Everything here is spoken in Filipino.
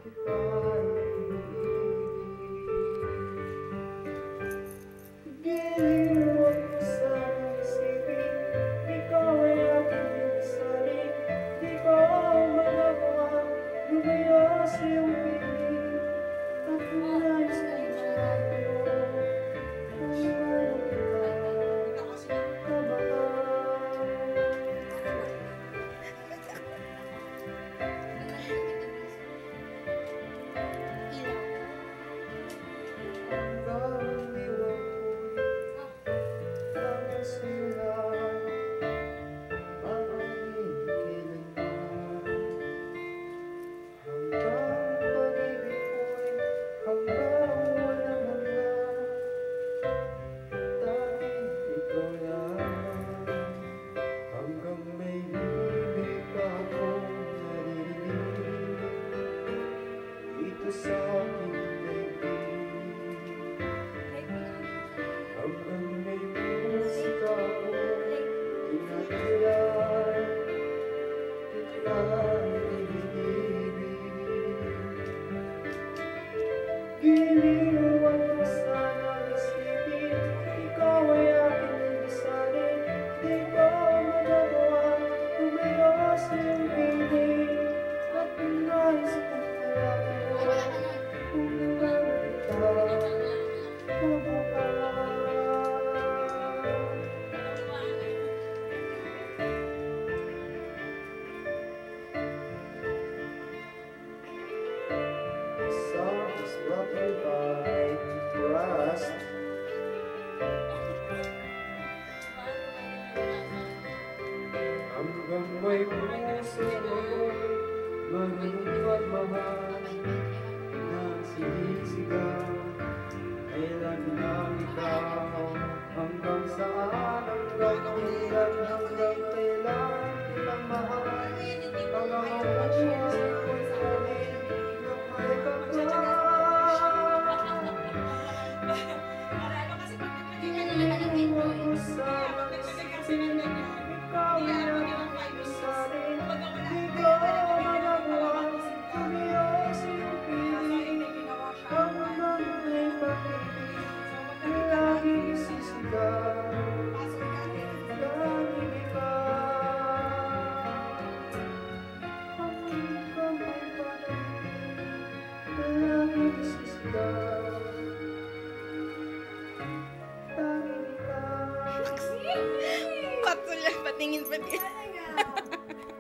Giliwan mo sanang isipin, ikaw ay aking nagisalin. Di ko magagawa, umayos yung piling. At nais kong talaga, kung naman kita mabuhay. Song is brought to you by Rust. Hanggang may puso ako'y manunod mahal na sinisigaw. Kailan lang ikaw, hanggang saan, hanggang kailan kita mahal.